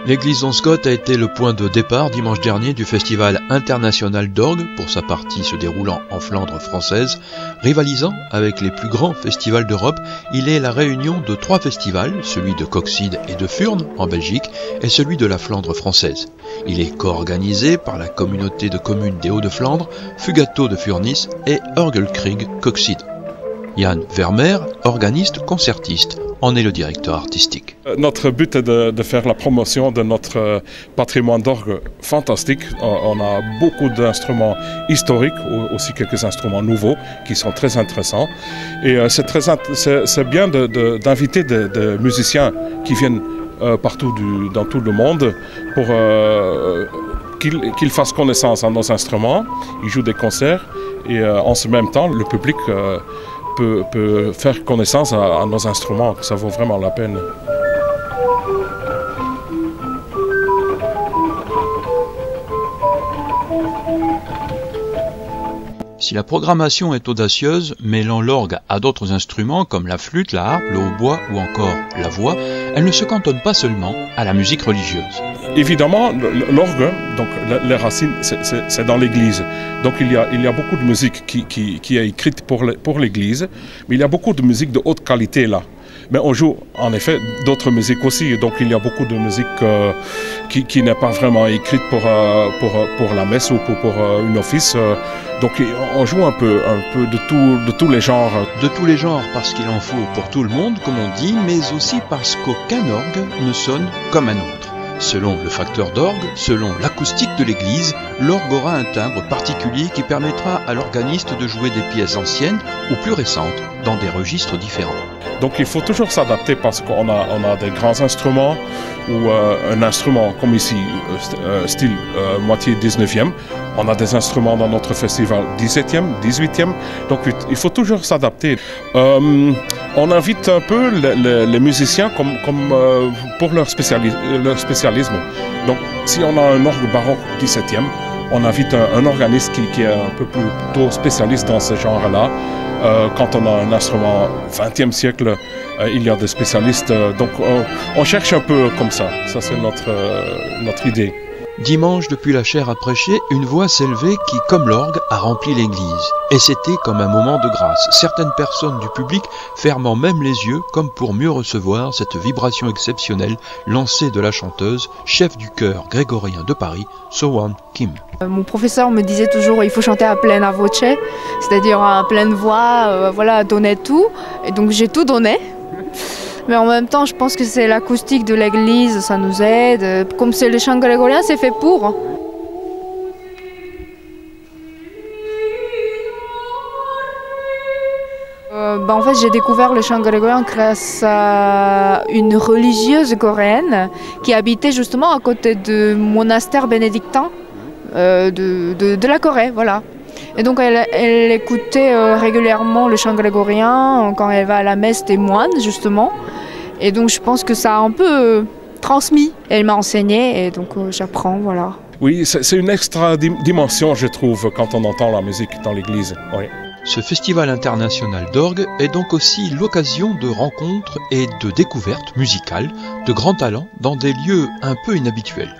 L'église d'Onscott a été le point de départ dimanche dernier du Festival international d'orgue, pour sa partie se déroulant en Flandre française. Rivalisant avec les plus grands festivals d'Europe, il est la réunion de 3 festivals, celui de Coxide et de Furnes en Belgique et celui de la Flandre française. Il est co-organisé par la communauté de communes des Hauts-de-Flandre, Fugato de Furnis et Orgelkrieg Coxide. Jan Vermeer, organiste concertiste, en est le directeur artistique. Notre but est de faire la promotion de notre patrimoine d'orgue fantastique. On a beaucoup d'instruments historiques, aussi quelques instruments nouveaux qui sont très intéressants. Et c'est bien d'inviter des musiciens qui viennent partout dans tout le monde pour qu'ils fassent connaissance à nos instruments. Ils jouent des concerts et en ce même temps, le public peut faire connaissance à nos instruments. Ça vaut vraiment la peine. Si la programmation est audacieuse, mêlant l'orgue à d'autres instruments comme la flûte, la harpe, le hautbois ou encore la voix, elle ne se cantonne pas seulement à la musique religieuse. Évidemment, l'orgue, donc les racines, c'est dans l'église. Donc il y a beaucoup de musique qui est écrite pour l'église, mais il y a beaucoup de musique de haute qualité là. Mais on joue en effet d'autres musiques aussi, donc il y a beaucoup de musique qui n'est pas vraiment écrite pour la messe ou pour une office. Donc on joue un peu de tous les genres. De tous les genres parce qu'il en faut pour tout le monde, comme on dit, mais aussi parce qu'aucun orgue ne sonne comme un autre. Selon le facteur d'orgue, selon l'acoustique de l'église, l'orgue aura un timbre particulier qui permettra à l'organiste de jouer des pièces anciennes ou plus récentes dans des registres différents. Donc il faut toujours s'adapter parce qu'on a des grands instruments ou un instrument comme ici, style moitié 19e. On a des instruments dans notre festival 17e, 18e. Donc il faut toujours s'adapter. On invite un peu les musiciens comme pour leur spécialisme. Donc si on a un orgue baroque 17e, on invite un organiste qui est un peu plutôt spécialiste dans ce genre-là. Quand on a un instrument 20e siècle, il y a des spécialistes. Donc on cherche un peu comme ça. Ça c'est notre idée. Dimanche, depuis la chaire à prêcher, une voix s'est levée qui, comme l'orgue, a rempli l'église. Et c'était comme un moment de grâce. Certaines personnes du public fermant même les yeux, comme pour mieux recevoir cette vibration exceptionnelle lancée de la chanteuse, chef du chœur grégorien de Paris, So-Won Kim. Mon professeur me disait toujours il faut chanter à pleine voce, c'est-à-dire à pleine voix, voilà, donner tout. Et donc j'ai tout donné. Mais en même temps, je pense que c'est l'acoustique de l'église, ça nous aide. Comme c'est le chant grégorien, c'est fait pour. En fait, j'ai découvert le chant grégorien grâce à une religieuse coréenne qui habitait justement à côté du monastère bénédictin de la Corée, voilà. Et donc elle écoutait régulièrement le chant grégorien quand elle va à la messe des moines, justement. Et donc je pense que ça a un peu transmis. Elle m'a enseigné et donc j'apprends, voilà. Oui, c'est une extra dimension, je trouve, quand on entend la musique dans l'église. Oui. Ce festival international d'orgue est donc aussi l'occasion de rencontres et de découvertes musicales de grands talents dans des lieux un peu inhabituels.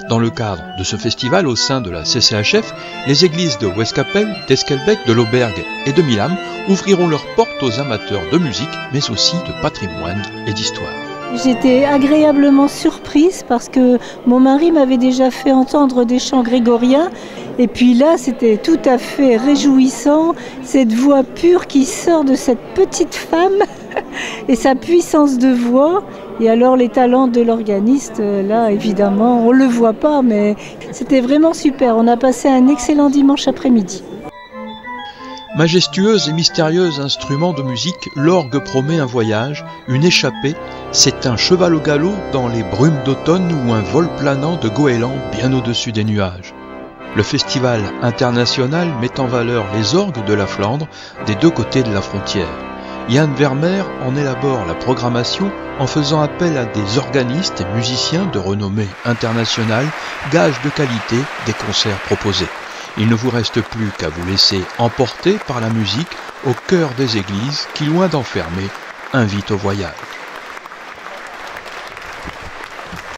Dans le cadre de ce festival au sein de la CCHF, les églises de Westkapelle, d'Eskelbeck, de Lauberg et de Milham ouvriront leurs portes aux amateurs de musique, mais aussi de patrimoine et d'histoire. J'étais agréablement surprise parce que mon mari m'avait déjà fait entendre des chants grégoriens et puis là c'était tout à fait réjouissant, cette voix pure qui sort de cette petite femme et sa puissance de voix. Et alors les talents de l'organiste, là évidemment, on ne le voit pas, mais c'était vraiment super. On a passé un excellent dimanche après-midi. Majestueux et mystérieux instrument de musique, l'orgue promet un voyage, une échappée. C'est un cheval au galop dans les brumes d'automne ou un vol planant de goéland bien au-dessus des nuages. Le festival international met en valeur les orgues de la Flandre des deux côtés de la frontière. Jan Vermeer en élabore la programmation en faisant appel à des organistes et musiciens de renommée internationale, gage de qualité des concerts proposés. Il ne vous reste plus qu'à vous laisser emporter par la musique au cœur des églises qui, loin d'enfermer, invite au voyage.